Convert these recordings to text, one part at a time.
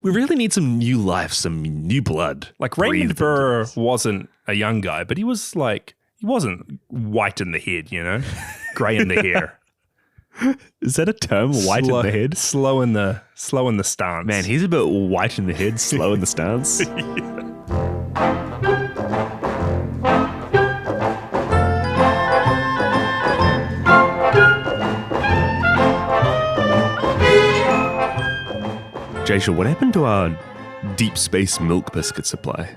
We really need some new life, some new blood. Like Raymond Burr wasn't a young guy, but he wasn't white in the head, grey in the hair. Is that a term? White in the head? Slow in the stance. Man, he's a bit white in the head, slow in the stance. Jaisha, what happened to our deep space milk biscuit supply?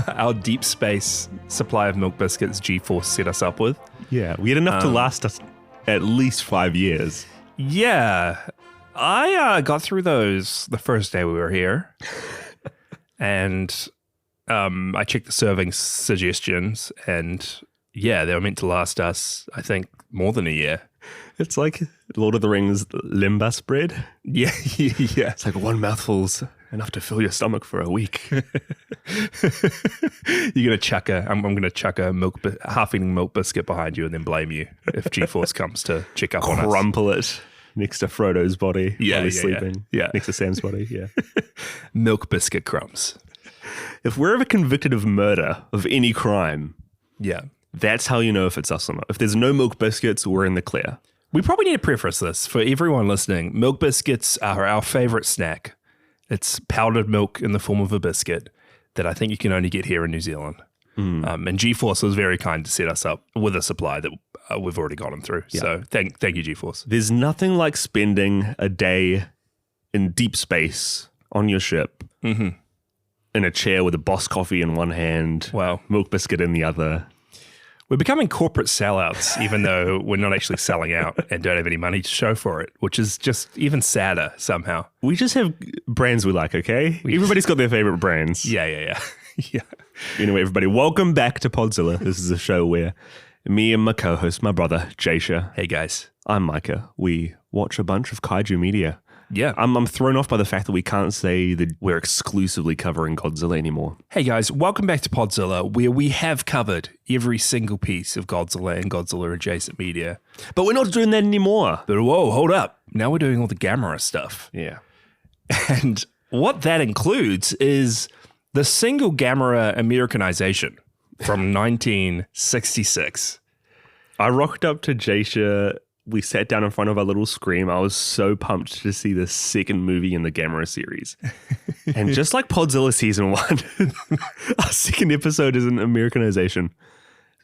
Our deep space supply of milk biscuits G-Force set us up with. Yeah, we had enough to last us at least 5 years. Yeah, I got through those the first day we were here. And I checked the serving suggestions, and yeah, they were meant to last us, I think, more than a year. It's like Lord of the Rings limbus bread. Yeah. It's like one mouthful's enough to fill your stomach for a week. I'm gonna chuck a half-eating milk biscuit behind you and then blame you if G-Force comes to check up on us. Crumple it next to Frodo's body while he's sleeping. Yeah. Next to Sam's body, yeah. Milk biscuit crumbs. If we're ever convicted of murder, of any crime, yeah, that's how you know if it's us or not. If there's no milk biscuits, we're in the clear. We probably need to preface this for everyone listening. Milk biscuits are our favorite snack. It's powdered milk in the form of a biscuit that I think you can only get here in New Zealand. And G-Force was very kind to set us up with a supply that we've already gotten through. Yeah. So thank you, G-Force. There's nothing like spending a day in deep space on your ship in a chair with a Boss coffee in one hand, milk biscuit in the other. We're becoming corporate sellouts, even though we're not actually selling out and don't have any money to show for it, which is just even sadder somehow. We just have brands we like, okay? Everybody's got their favorite brands. Yeah. Anyway, everybody, welcome back to Podzilla. This is a show where me and my co-host, my brother, Jaisha. Hey, guys. I'm Micah. We watch a bunch of kaiju media. Yeah. I'm thrown off by the fact that we can't say that we're exclusively covering Godzilla anymore. Hey guys, welcome back to Podzilla, where we have covered every single piece of Godzilla and Godzilla adjacent media. But we're not doing that anymore. But whoa, hold up. Now we're doing all the Gamera stuff. Yeah. And what that includes is the single Gamera americanization from 1966. I rocked up to Jaisha. We sat down in front of our little screen. I was so pumped to see the second movie in the Gammera series. And just like Podzilla Season 1, our second episode is an Americanization.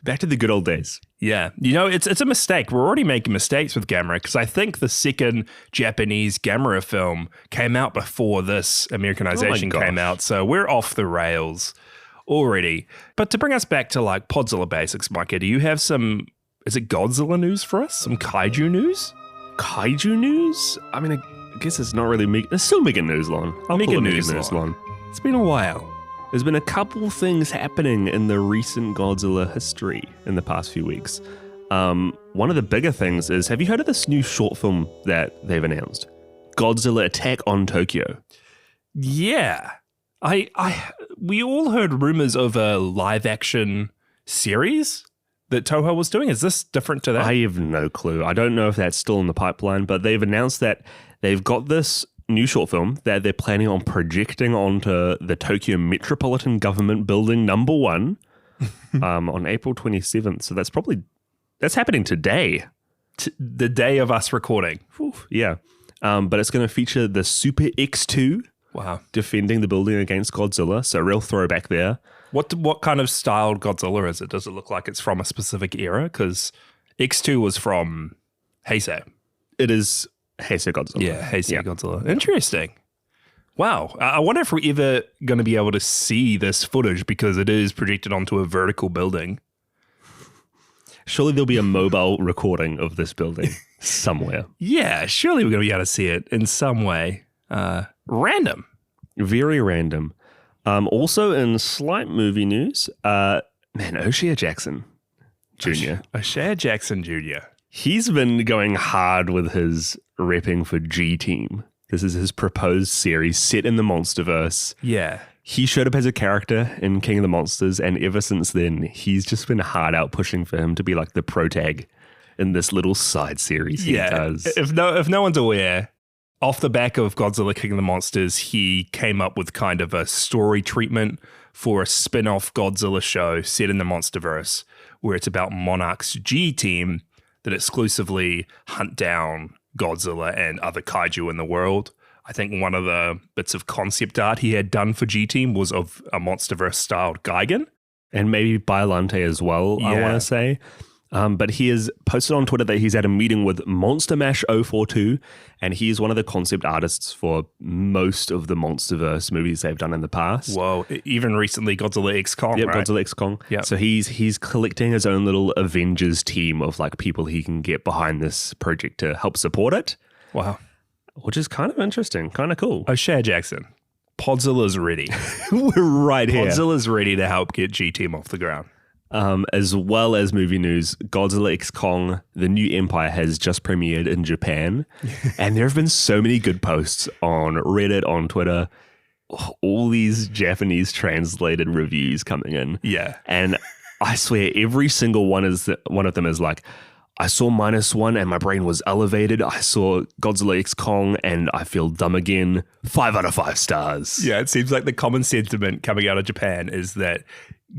Back to the good old days. Yeah. It's a mistake. We're already making mistakes with Gamera because I think the second Japanese Gamera film came out before this Americanization came out. So we're off the rails already. But to bring us back to like Podzilla basics, Micah, do you have some... Is it Godzilla news for us? Some kaiju news? Kaiju news? I mean, I guess it's not really it's still megaNEWSlon. I'll call it megaNEWSlon. It's been a while. There's been a couple things happening in the recent Godzilla history in the past few weeks. One of the bigger things is, have you heard of this new short film that they've announced? Godzilla Attack on Tokyo. Yeah. We all heard rumors of a live action series that Toho was doing. Is this different to that? I have no clue. I don't know if that's still in the pipeline, but they've announced that they've got this new short film that they're planning on projecting onto the Tokyo Metropolitan Government Building number 1 on April 27th. So that's happening today. The day of us recording. Yeah. But it's going to feature the Super X2 defending the building against Godzilla. So real throwback there. What kind of styled Godzilla is it? Does it look like it's from a specific era? Because X2 was from Heisei. It is Heisei Godzilla. Yeah, Heisei Godzilla. Interesting. Wow. I wonder if we're ever going to be able to see this footage because it is projected onto a vertical building. Surely there'll be a mobile recording of this building somewhere. Yeah, surely we're going to be able to see it in some way. Random. Very random. Also in slight movie news, O'Shea Jackson Jr. O'Shea Jackson Jr. He's been going hard with his repping for G-Team. This is his proposed series set in the Monsterverse. Yeah. He showed up as a character in King of the Monsters, and ever since then, he's just been hard out pushing for him to be like the protag in this little side series he does. If no one's aware, Off the back of Godzilla King of the Monsters, he came up with kind of a story treatment for a spin-off Godzilla show set in the Monsterverse, where it's about Monarch's G team that exclusively hunt down Godzilla and other kaiju in the world. I think one of the bits of concept art he had done for G-Team was of a Monsterverse-styled Gigan. And maybe Biollante as well, I want to say. But he has posted on Twitter that he's at a meeting with Monster Mash 042, and he is one of the concept artists for most of the Monsterverse movies they've done in the past. Whoa, even recently Godzilla X Kong, Yep, right? Godzilla X Kong. Yep. So he's collecting his own little Avengers team of like people he can get behind this project to help support it. Wow. Which is kind of interesting, kind of cool. O'Shea Jackson, Podzilla's ready. We're right here. Podzilla's ready to help get G-Team off the ground. As well as movie news, Godzilla X Kong, The New Empire has just premiered in Japan. And there have been so many good posts on Reddit, on Twitter, all these Japanese translated reviews coming in. Yeah. And I swear every single one of them is like, I saw -1 and my brain was elevated. I saw Godzilla X Kong and I feel dumb again. 5 out of 5 stars. Yeah, it seems like the common sentiment coming out of Japan is that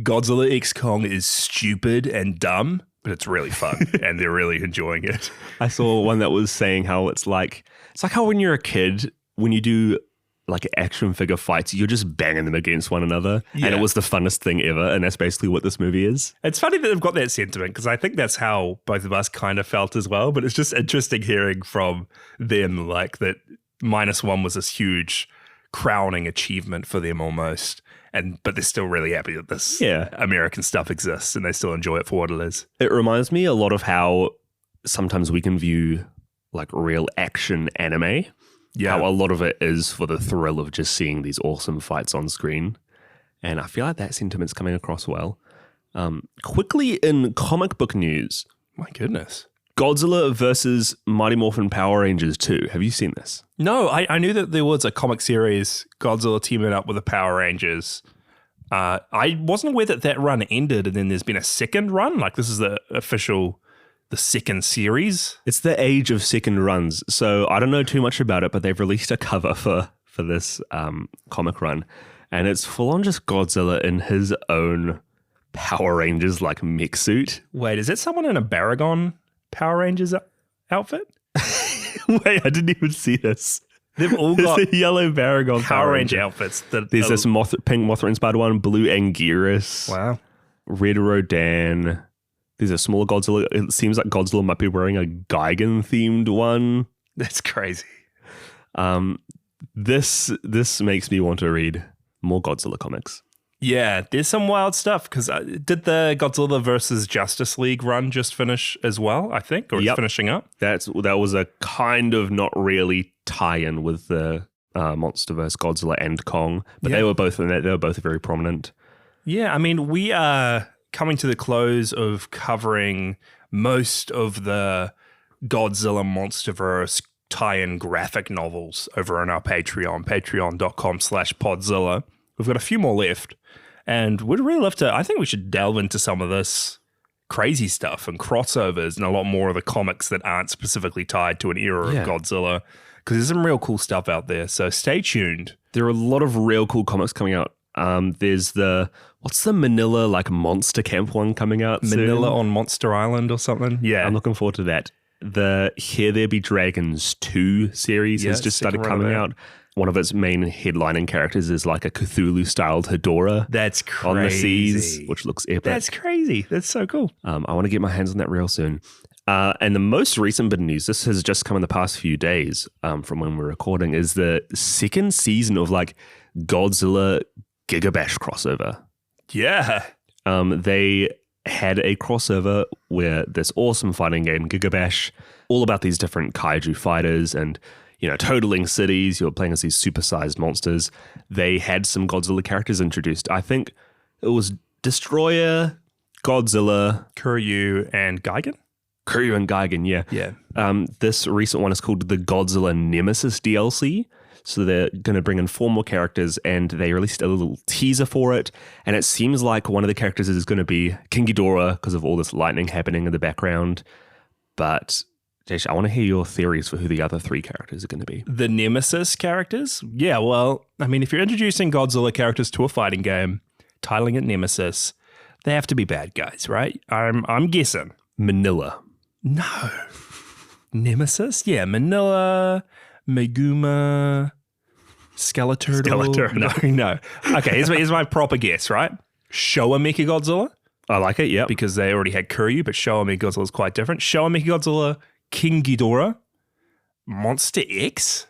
Godzilla X Kong is stupid and dumb, but it's really fun and they're really enjoying it. I saw one that was saying how it's like how when you're a kid, when you do like action figure fights, you're just banging them against one another. Yeah. And it was the funnest thing ever. And that's basically what this movie is. It's funny that they've got that sentiment because I think that's how both of us kind of felt as well. But it's just interesting hearing from them like that -1 was this huge crowning achievement for them almost. But they're still really happy that this American stuff exists and they still enjoy it for what it is. It reminds me a lot of how sometimes we can view like real action anime. Yeah. How a lot of it is for the thrill of just seeing these awesome fights on screen. And I feel like that sentiment's coming across well. Quickly in comic book news. My goodness. Godzilla versus Mighty Morphin Power Rangers 2. Have you seen this? No, I knew that there was a comic series, Godzilla teaming up with the Power Rangers. I wasn't aware that run ended and then there's been a second run. Like this is the second series. It's the age of second runs. So I don't know too much about it, but they've released a cover for this comic run. And it's full on just Godzilla in his own Power Rangers like mech suit. Wait, is that someone in a Baragon Power Rangers outfit? Wait, I didn't even see this. They've all got the yellow Baragon Power Ranger outfits. There's this pink Mothra inspired one, blue Anguirus, wow, red Rodan. There's a smaller Godzilla. It seems like Godzilla might be wearing a Gigan themed one. That's crazy. This makes me want to read more Godzilla comics. Yeah, there's some wild stuff because did the Godzilla versus Justice League run just finish as well, I think, or it's finishing up? That was a kind of not really tie-in with the Monsterverse Godzilla and Kong, but they were both in that. They were both very prominent. Yeah, I mean, we are coming to the close of covering most of the Godzilla Monsterverse tie-in graphic novels over on our Patreon, patreon.com/Podzilla. We've got a few more left. And we'd really love to, I think we should delve into some of this crazy stuff and crossovers and a lot more of the comics that aren't specifically tied to an era of Godzilla. Because there's some real cool stuff out there. So stay tuned. There are a lot of real cool comics coming out. There's what's the Manila like monster camp one coming out Manila soon? on Monster Island or something? Yeah. I'm looking forward to that. The Here There Be Dragons 2 series has just started coming out. One of its main headlining characters is like a Cthulhu-styled Hedorah. That's crazy. On the seas, which looks epic. That's crazy. That's so cool. I want to get my hands on that real soon. And the most recent bit of news, this has just come in the past few days from when we're recording, is the second season of like Godzilla Gigabash crossover. Yeah. They had a crossover where this awesome fighting game, Gigabash, all about these different kaiju fighters and totaling cities. You're playing as these supersized monsters. They had some Godzilla characters introduced. I think it was Destroyer, Godzilla, Kuryu, and Gigan? Kuryu and Gigan, yeah. Yeah. This recent one is called the Godzilla Nemesis DLC. So they're going to bring in 4 more characters, and they released a little teaser for it. And it seems like one of the characters is going to be King Ghidorah because of all this lightning happening in the background. But Jason, I want to hear your theories for who the other 3 characters are going to be. The Nemesis characters? Yeah, well, I mean, if you're introducing Godzilla characters to a fighting game, titling it Nemesis, they have to be bad guys, right? I'm guessing. Manila. No. Nemesis? Yeah, Manila, Meguma, Skeleturtle. No. Okay, here's my proper guess, right? Showa Mechagodzilla. I like it, yeah. Because they already had Kuryu, but Showa Mechagodzilla is quite different. Showa Mechagodzilla, King Ghidorah, Monster X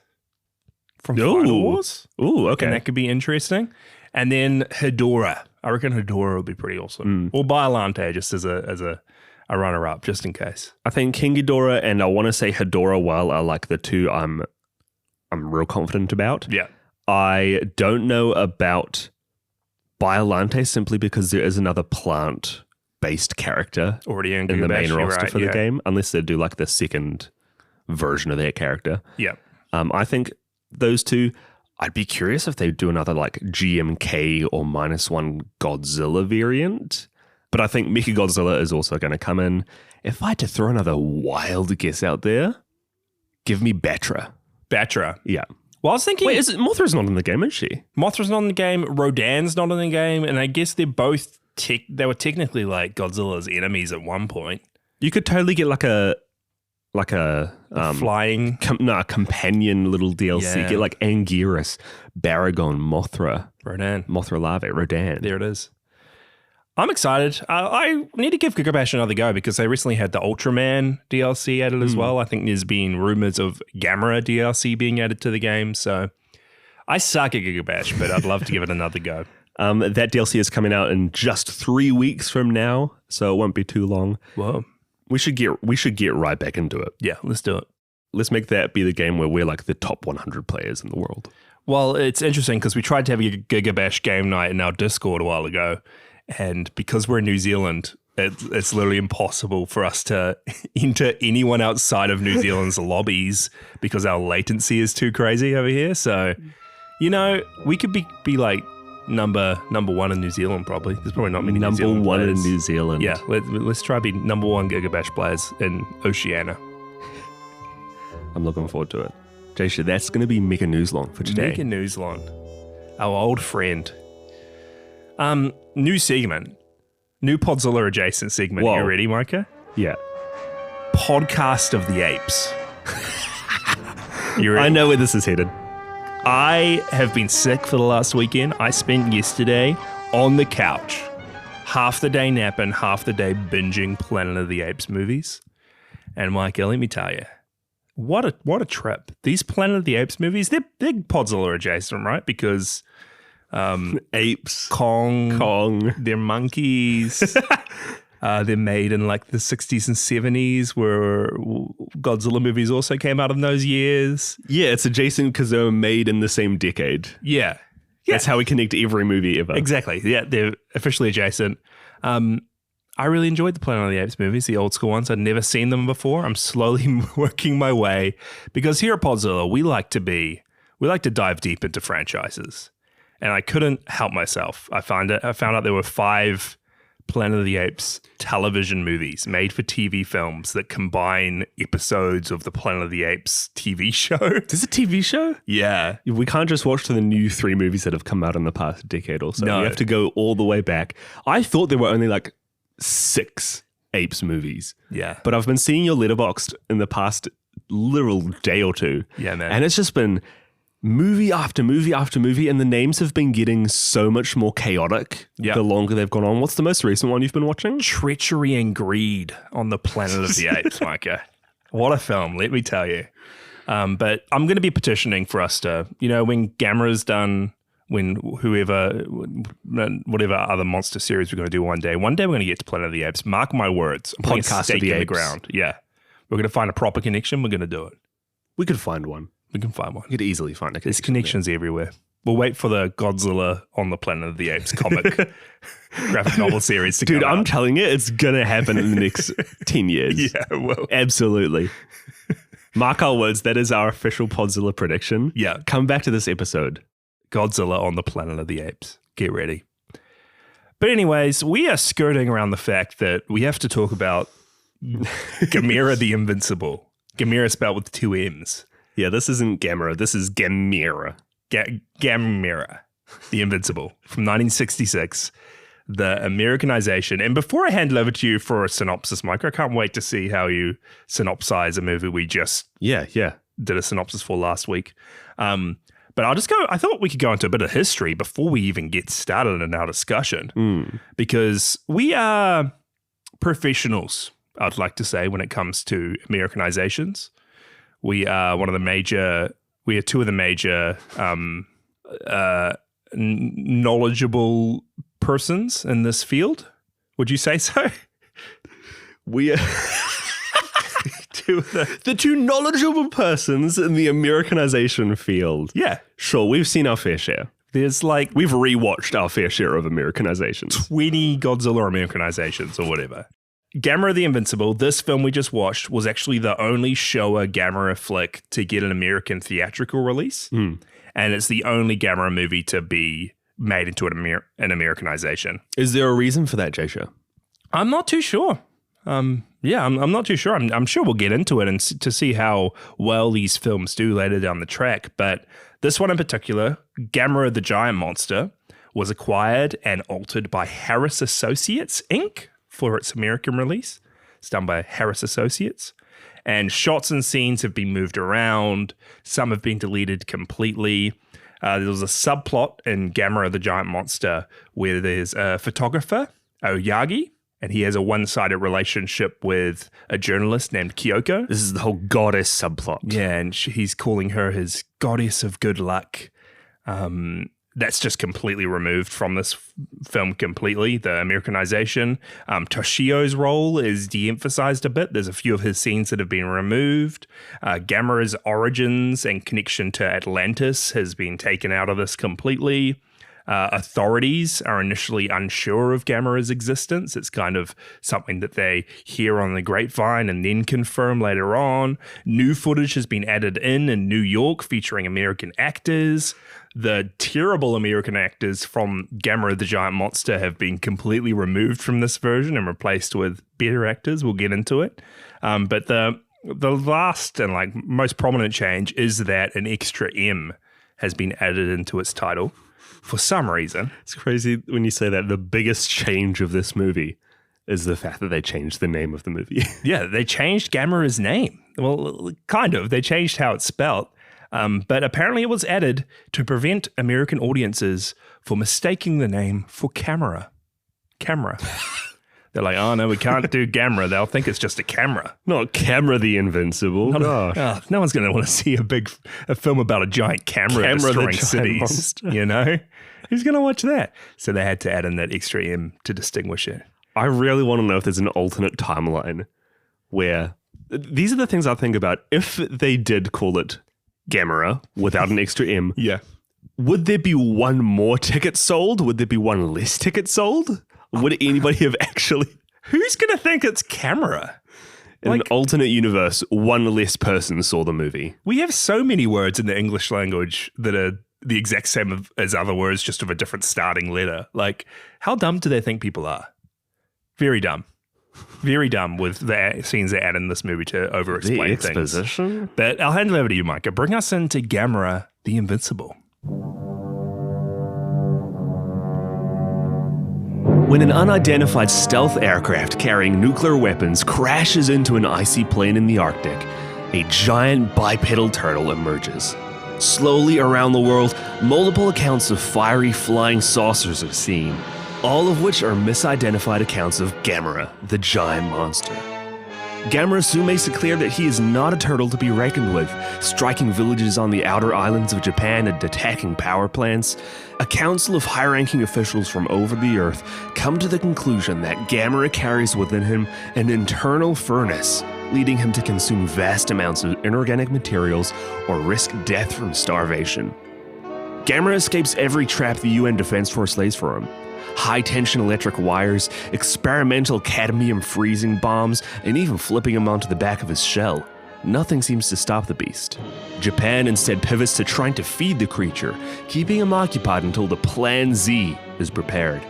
from Final Wars. Ooh, okay. And that could be interesting. And then Hedorah. I reckon Hedorah would be pretty awesome. Or Biollante just as a runner-up, just in case. I think King Ghidorah and I want to say Hedorah while are like the 2 I'm real confident about. Yeah. I don't know about Biollante simply because there is another plant-based character already in the main roster right, for the game, unless they do like the second version of their character. Yeah. I think those 2, I'd be curious if they do another like GMK or -1 Godzilla variant. But I think Mechagodzilla is also going to come in. If I had to throw another wild guess out there, give me Batra. Batra. Yeah. Well, I was thinking... Wait, Mothra's not in the game, is she? Mothra's not in the game. Rodan's not in the game. And I guess they're both... they were technically like Godzilla's enemies at one point. You could totally get like a flying... companion little DLC. Yeah. Get like Anguirus, Baragon, Mothra. Rodan. Mothra Larvae, Rodan. There it is. I'm excited. I need to give Gigabash another go because they recently had the Ultraman DLC added as well. I think there's been rumors of Gamera DLC being added to the game. So I suck at Gigabash, but I'd love to give it another go. That DLC is coming out in just 3 weeks from now, so it won't be too long. Whoa. We should get right back into it. Yeah, let's do it. Let's make that be the game where we're like the top 100 players in the world. Well, it's interesting because we tried to have a Gigabash game night in our Discord a while ago. And because we're in New Zealand, it's literally impossible for us to enter anyone outside of New Zealand's lobbies because our latency is too crazy over here. So, we could be like number 1 in New Zealand probably. There's probably not many number New Zealand 1 players. in New Zealand. Yeah, let's try to be number 1 Gigabash players in Oceania. I'm looking forward to it. Jaysha, that's going to be megaNEWSlon for today. megaNEWSlon, our old friend. New segment. New Podzilla adjacent segment. Whoa. You ready, Micah? Yeah. Podcast of the Apes. You ready? I know where this is headed. I have been sick for the last weekend. I spent yesterday on the couch. Half the day napping, half the day binging Planet of the Apes movies. And Micah, let me tell you, what a trip. These Planet of the Apes movies, they're Podzilla adjacent, right? Because... apes, Kong, they're monkeys. They're made in like the 60s and 70s, where Godzilla movies also came out in those years. Yeah, it's adjacent because they were made in the same decade. Yeah. That's how we connect every movie ever. Exactly. Yeah, they're officially adjacent. I really enjoyed the Planet of the Apes movies, the old school ones. I'd never seen them before. I'm slowly working my way because here at Podzilla, we like to dive deep into franchises. And I couldn't help myself. I found out there were 5 Planet of the Apes television movies made for TV films that combine episodes of the Planet of the Apes TV show. There's a TV show? Yeah. We can't just watch the new 3 movies that have come out in the past decade or so. No. We have to go all the way back. I thought there were only like 6 Apes movies. Yeah. But I've been seeing your Letterboxd in the past literal day or 2. Yeah, man. And it's just been movie after movie after movie, and the names have been getting so much more chaotic the longer they've gone on. What's the most recent one you've been watching? Treachery and Greed on the Planet of the Apes, Micah. What a film, let me tell you. But I'm going to be petitioning for us to, when Gamera's done, when whatever other monster series we're going to do one day we're going to get to Planet of the Apes. Mark my words. I'm putting a stake in the ground. Yeah. We're going to find a proper connection. We're going to do it. We could find one. We can find one. We could easily find a connection. There's connections everywhere. We'll wait for the Godzilla on the Planet of the Apes comic graphic novel series to come out. I'm telling you, it's going to happen in the next 10 years. Yeah, well. Absolutely. Mark our words. That is our official Podzilla prediction. Yeah. Come back to this episode. Godzilla on the Planet of the Apes. Get ready. But anyways, we are skirting around the fact that we have to talk about Gammera the Invincible. Gamera spelled with 2 M's. Yeah, this isn't Gamera. This is Gamera. Gammera the Invincible from 1966. The Americanization. And before I hand it over to you for a synopsis, Mike, I can't wait to see how you synopsize a movie we just did a synopsis for last week. But I thought we could go into a bit of history before we even get started in our discussion. Because we are professionals, I'd like to say, when it comes to Americanizations. We are two of the major knowledgeable persons in this field. Would you say so? We are the two knowledgeable persons in the Americanization field. Yeah. Sure, we've seen our fair share. There's like... We've rewatched our fair share of Americanizations. 20 Godzilla Americanizations or whatever. Gammera the Invincible, this film we just watched, was actually the only Showa Gamera flick to get an American theatrical release. And it's the only Gamera movie to be made into an Americanization. Is there a reason for that, Jasha? I'm not too sure. I'm not too sure. I'm sure we'll get into it and to see how well these films do later down the track. But this one in particular, Gammera the Giant Monster, was acquired and altered by Harris Associates, Inc. for its American release. It's done by Harris Associates. And shots and scenes have been moved around. Some have been deleted completely. There was a subplot in Gammera the Giant Monster where there's a photographer, Oyagi, and he has a one-sided relationship with a journalist named Kyoko. This is the whole goddess subplot. Yeah, and he's calling her his goddess of good luck. That's just completely removed from this film completely, the Americanization. Toshio's role is de-emphasized a bit. There's a few of his scenes that have been removed. Gammera's origins and connection to Atlantis has been taken out of this completely. Authorities are initially unsure of Gammera's existence. It's kind of something that they hear on the grapevine and then confirm later on. New footage has been added in New York featuring American actors. The terrible American actors from Gammera the Giant Monster have been completely removed from this version and replaced with better actors. We'll get into it. But the last and most prominent change is that an extra M has been added into its title. For some reason. It's crazy when you say that. The biggest change of this movie is the fact that they changed the name of the movie. Yeah, they changed Gammera's name. Well, kind of. They changed how it's spelled. But apparently it was added to prevent American audiences for mistaking the name for camera. They're like, oh, no, we can't do Gamera. They'll think it's just a camera. Not Gammera the Invincible. Gosh. No one's going to want to see a film about a giant camera destroying cities. Monster. You know? Who's going to watch that? So they had to add in that extra M to distinguish it. I really want to know if there's an alternate timeline where these are the things I think about. If they did call it Gammera without an extra M, yeah, would there be one more ticket sold? Would there be one less ticket sold? Would anybody have actually... Who's going to think it's Gamera? In an alternate universe, one less person saw the movie. We have so many words in the English language that are the exact same as other words, just of a different starting letter. Like, how dumb do they think people are? Very dumb. Very dumb with the scenes they add in this movie to over-explain things. The exposition? But I'll hand it over to you, Micah. Bring us into Gammera the Invincible. When an unidentified stealth aircraft carrying nuclear weapons crashes into an icy plain in the Arctic, a giant bipedal turtle emerges. Slowly around the world, multiple accounts of fiery flying saucers are seen, all of which are misidentified accounts of Gammera, the giant monster. Gammera soon makes it clear that he is not a turtle to be reckoned with, striking villages on the outer islands of Japan and attacking power plants. A council of high-ranking officials from over the earth come to the conclusion that Gammera carries within him an internal furnace, leading him to consume vast amounts of inorganic materials or risk death from starvation. Gammera escapes every trap the UN Defense Force lays for him. High-tension electric wires, experimental cadmium freezing bombs, and even flipping him onto the back of his shell. Nothing seems to stop the beast. Japan instead pivots to trying to feed the creature, keeping him occupied until the Plan Z is prepared.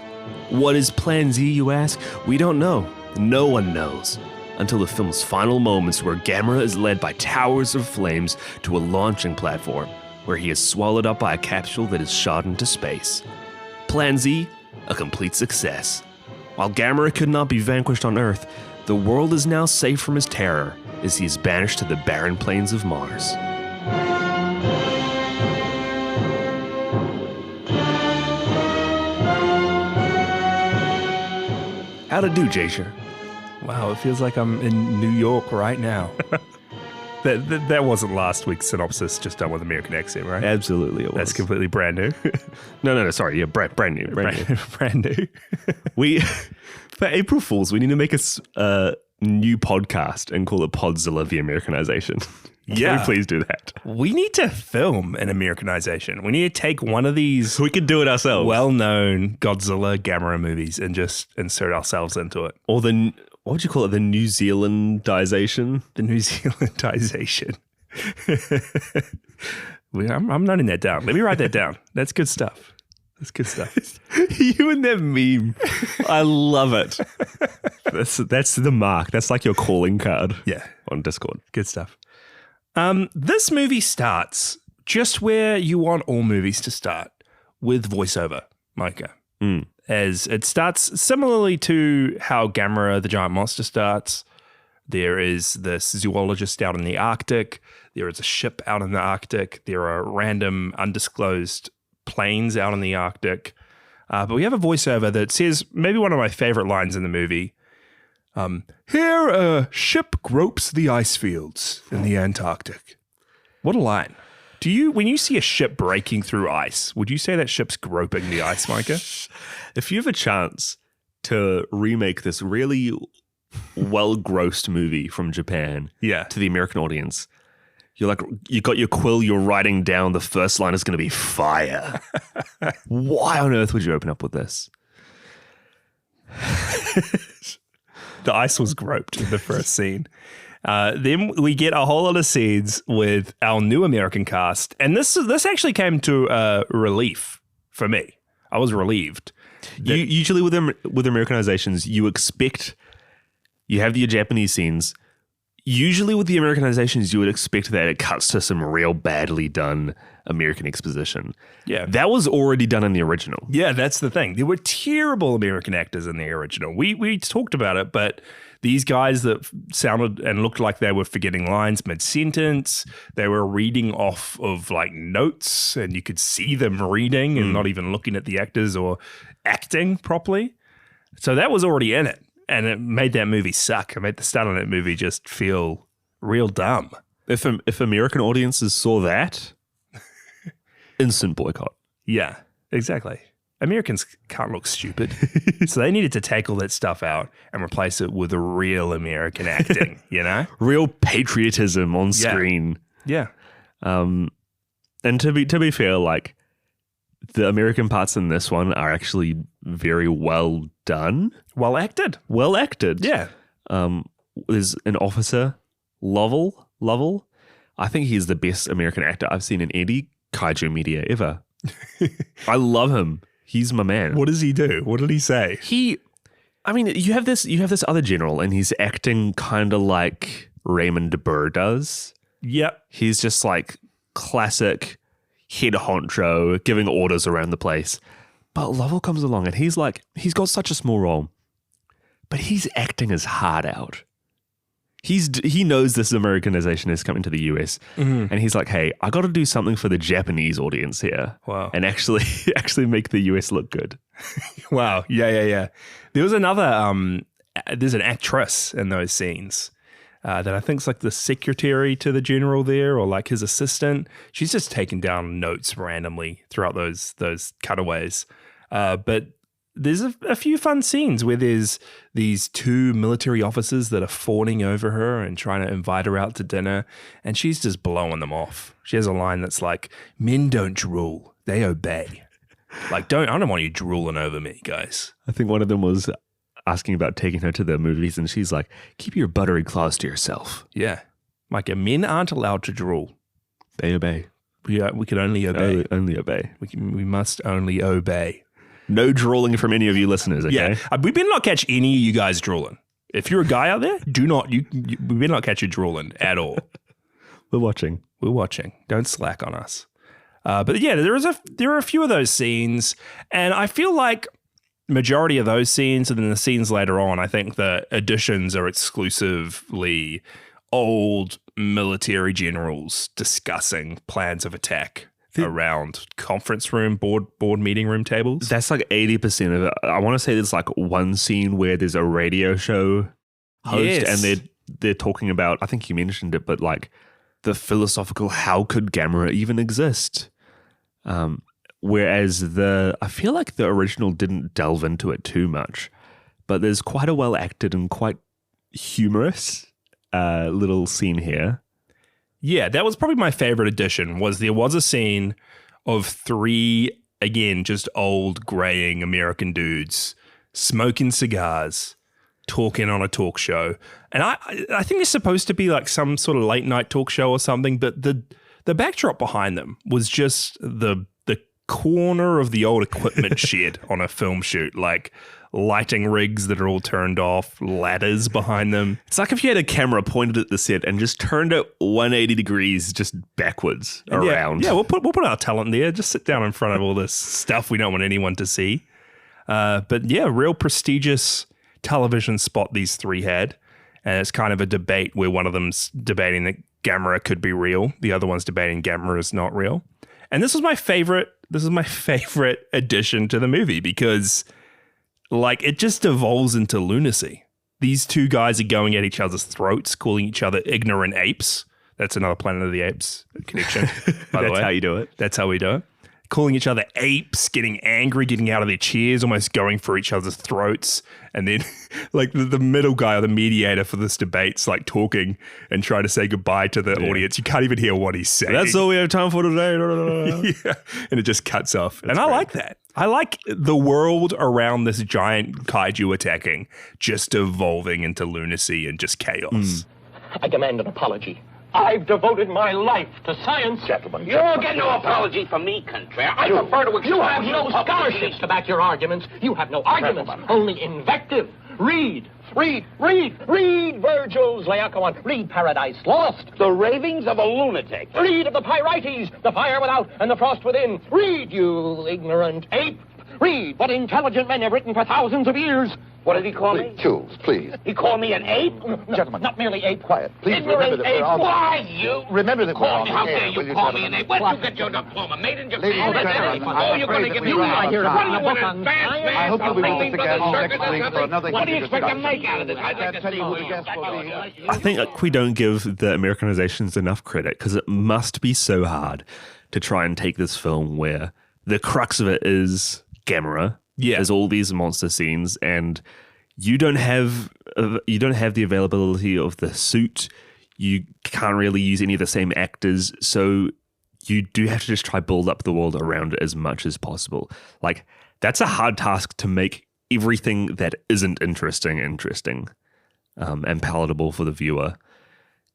What is Plan Z, you ask? We don't know. No one knows. until the film's final moments where Gamera is led by towers of flames to a launching platform where he is swallowed up by a capsule that is shot into space. Plan Z, a complete success. While Gamera could not be vanquished on Earth, the world is now safe from his terror as he is banished to the barren plains of Mars. How'd it do, Jasher? Wow, it feels like I'm in New York right now. That wasn't last week's synopsis, just done with American accent, right? Absolutely, it was. That's completely brand new. No, sorry, yeah, brand new. Brand new. We, for April Fools, we need to make a new podcast and call it Podzilla the Americanization. Can we please do that? We need to film an Americanization. We need to take one of these We could do it ourselves. well-known Godzilla Gamera movies and just insert ourselves into it. Or what would you call it? The New Zealandization? The New Zealandization. I'm noting that down. Let me write that down. That's good stuff. You and that meme. I love it. That's the mark. That's like your calling card. Yeah. On Discord. Good stuff. This movie starts just where you want all movies to start, with voiceover, Micah. As it starts similarly to how Gammera the Giant Monster starts. There is this zoologist out in the Arctic. There is a ship out in the Arctic. There are random undisclosed planes out in the Arctic. But we have a voiceover that says maybe one of my favorite lines in the movie. Here a ship gropes the ice fields in the Antarctic. What a line. When you see a ship breaking through ice, would you say that ship's groping the ice, Micah? If you have a chance to remake this really well-grossed movie from Japan to the American audience, you got your quill, you're writing down the first line is going to be fire. Why on earth would you open up with this? The ice was groped in the first scene. Then we get a whole lot of scenes with our new American cast. And this actually came to relief for me. I was relieved. Usually with Americanizations, you have your Japanese scenes. Usually with the Americanizations, you would expect that it cuts to some real badly done American exposition. Yeah. That was already done in the original. Yeah, that's the thing. There were terrible American actors in the original. We talked about it, but these guys that sounded and looked like they were forgetting lines mid-sentence, they were reading off of like notes and you could see them reading and not even looking at the actors or acting properly. So that was already in it. And it made that movie suck. It made the start of that movie just feel real dumb. If American audiences saw that, instant boycott. Yeah, exactly. Americans can't look stupid. So they needed to take all that stuff out and replace it with real American acting, you know? Real patriotism on screen. Yeah. And to be fair, like the American parts in this one are actually very well done. Well acted. Well acted. Yeah. There's an officer, Lovell. I think he's the best American actor I've seen in any kaiju media ever. I love him. He's my man. What does he do? What did he say? You have this other general and he's acting kind of like Raymond Burr does. Yep. He's just like classic head honcho, giving orders around the place. But Lovell comes along and he's got such a small role, but he's acting his heart out. He knows this Americanization is coming to the US, and he's like, "Hey, I got to do something for the Japanese audience here, wow, and actually make the US look good." Wow, yeah. There was another. There's an actress in those scenes that I think is like the secretary to the general there, or like his assistant. She's just taking down notes randomly throughout those cutaways, but. There's a few fun scenes where there's these two military officers that are fawning over her and trying to invite her out to dinner, and she's just blowing them off. She has a line that's like, "Men don't drool, they obey." Like, I don't want you drooling over me, guys. I think one of them was asking about taking her to the movies, and she's like, "Keep your buttery claws to yourself." Yeah. Like, men aren't allowed to drool. They obey. We can only obey. Only obey. We must only obey. No drooling from any of you listeners, okay? Yeah. We better not catch any of you guys drooling. If you're a guy out there, we better not catch you drooling at all. We're watching. Don't slack on us. But yeah, there are a few of those scenes, and I feel like majority of those scenes and then the scenes later on, I think the additions are exclusively old military generals discussing plans of attack around conference room, board meeting room tables. That's like 80% of it. I want to say there's like one scene where there's a radio show host and they're talking about, I think you mentioned it, but like the philosophical, how could Gamera even exist? Whereas I feel like the original didn't delve into it too much, but there's quite a well acted and quite humorous little scene here. Yeah, that was probably my favorite addition. There was a scene of 3, again, just old graying American dudes smoking cigars, talking on a talk show, and I think it's supposed to be like some sort of late night talk show or something, but the backdrop behind them was just the corner of the old equipment shed on a film shoot, like lighting rigs that are all turned off, ladders behind them. It's like if you had a camera pointed at the set and just turned it 180 degrees just backwards around. Yeah, we'll put our talent there. Just sit down in front of all this stuff we don't want anyone to see. But yeah, real prestigious television spot these 3 had. And it's kind of a debate where one of them's debating that Gamera could be real. The other one's debating Gamera is not real. And this is my favorite addition to the movie because like it just devolves into lunacy. These 2 guys are going at each other's throats, calling each other ignorant apes. That's another Planet of the Apes connection, by the way. That's how you do it. That's how we do it. Calling each other apes, getting angry, getting out of their chairs, almost going for each other's throats. And then like the middle guy or the mediator for this debate's like talking and trying to say goodbye to the audience. You can't even hear what he's saying. That's all we have time for today. Yeah. And it just cuts off. That's great. I like that. I like the world around this giant kaiju attacking just evolving into lunacy and just chaos. I demand an apology. I've devoted my life to science. Gentlemen, you'll get no apology from me, contraire. I prefer to expose you have no scholarships to back your arguments. You have no arguments, only invective. Read Virgil's Laocoon. Read Paradise Lost. The ravings of a lunatic. Read of the Pyrites, the fire without and the frost within. Read, you ignorant ape. Read what intelligent men have written for thousands of years. What did he call me? Jules, please. He called me an ape? No, Gentlemen. not merely ape. Quiet. Please Ignorant remember that ape. we're on... Why, you? Remember that we're Call on me. the How air, dare will you you, call me an gentlemen? ape? Where'd you get your diploma? Made in Japan? Ladies and gentlemen, Oh, you're going to give me I here. What do you want, time. advance I hope you'll be with us again next week for another What do you expect to discussion. make out of this? I'd like to tell you who the see guest will be. I think like, we don't give the Americanizations enough credit because it must be so hard to try and take this film where the crux of it is Gamera. Yeah. There's all these monster scenes and you don't have the availability of the suit. You can't really use any of the same actors. So you do have to just try build up the world around it as much as possible. Like that's a hard task to make everything that isn't interesting and palatable for the viewer.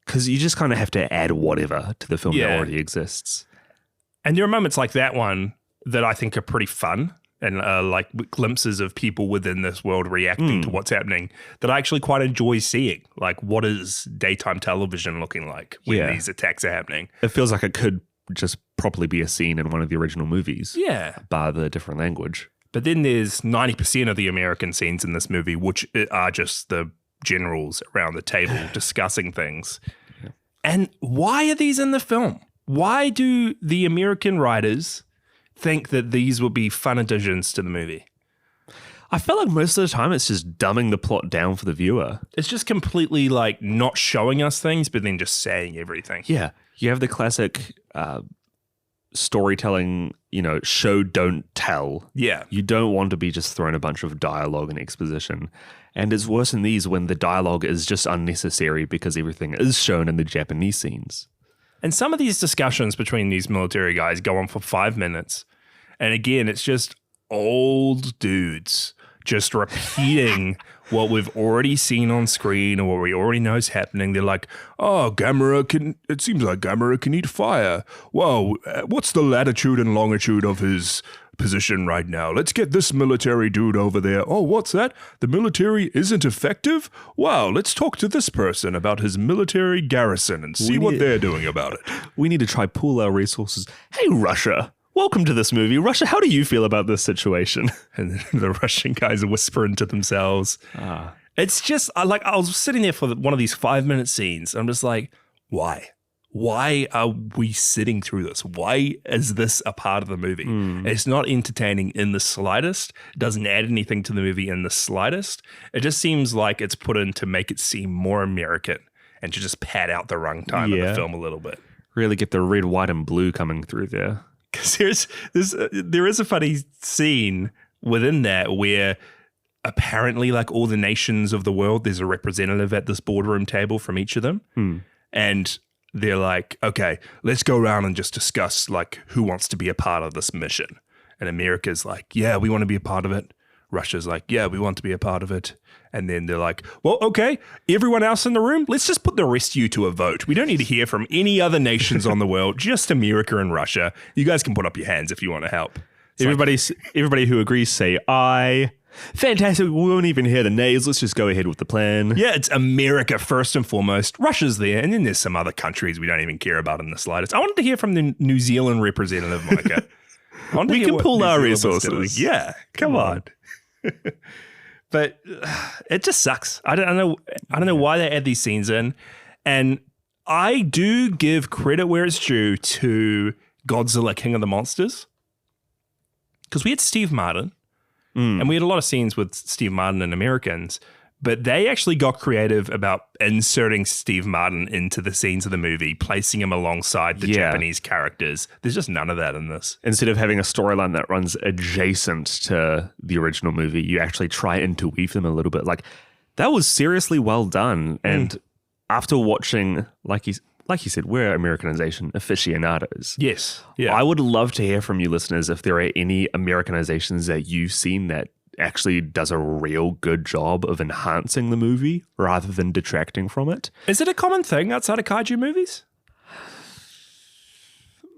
Because you just kind of have to add whatever to the film that already exists. And there are moments like that one that I think are pretty fun. And like glimpses of people within this world reacting to what's happening that I actually quite enjoy seeing. Like, what is daytime television looking like when these attacks are happening? It feels like it could just properly be a scene in one of the original movies. Yeah. Bar the different language. But then there's 90% of the American scenes in this movie, which are just the generals around the table discussing things. Yeah. And why are these in the film? Why do the American writers think that these would be fun additions to the movie? I feel like most of the time it's just dumbing the plot down for the viewer. It's just completely like not showing us things, but then just saying everything. Yeah. You have the classic storytelling, show, don't tell. Yeah. You don't want to be just throwing a bunch of dialogue and exposition. And it's worse in these when the dialogue is just unnecessary because everything is shown in the Japanese scenes. And some of these discussions between these military guys go on for 5 minutes. And again, it's just old dudes just repeating what we've already seen on screen or what we already know is happening. They're like, it seems like Gamera can eat fire. Well, what's the latitude and longitude of his position right now. Let's get this military dude over there. Oh, what's that? The military isn't effective? Wow, let's talk to this person about his military garrison and see what they're doing about it. We need to try pool our resources. Hey, Russia. Welcome to this movie. Russia, how do you feel about this situation? And the Russian guys are whispering to themselves. It's just, I was sitting there for one of these 5-minute scenes. I'm just like, why? Why are we sitting through this? Why is this a part of the movie? It's not entertaining in the slightest. It doesn't add anything to the movie in the slightest. It just seems like it's put in to make it seem more American and to just pad out the runtime of the film a little bit. Really get the red, white, and blue coming through there. Because there is a funny scene within that where apparently, like all the nations of the world, there's a representative at this boardroom table from each of them. And they're like, okay, let's go around and just discuss like who wants to be a part of this mission. And America's like, yeah, we want to be a part of it. Russia's like, yeah, we want to be a part of it. And then they're like, well, okay, everyone else in the room, let's just put the rest of you to a vote. We don't need to hear from any other nations on the world, just America and Russia. You guys can put up your hands if you want to help. Everybody who agrees say aye. Fantastic. We won't even hear the nays. Let's just go ahead with the plan. Yeah, it's America first and foremost. Russia's there, and then there's some other countries we don't even care about in the slightest. I wanted to hear from the New Zealand representative, Micah. We can pull our resources. Yeah, come on. But it just sucks. I don't know why they add these scenes in. And I do give credit where it's due to Godzilla King of the Monsters. Because we had Steve Martin. And we had a lot of scenes with Steve Martin and Americans, but they actually got creative about inserting Steve Martin into the scenes of the movie, placing him alongside the Japanese characters. There's just none of that in this. Instead of having a storyline that runs adjacent to the original movie, you actually try and interweave them a little bit. Like, that was seriously well done. And after watching, like you said, we're Americanization aficionados. Yes. Yeah. I would love to hear from you listeners if there are any Americanizations that you've seen that actually does a real good job of enhancing the movie rather than detracting from it. Is it a common thing outside of kaiju movies?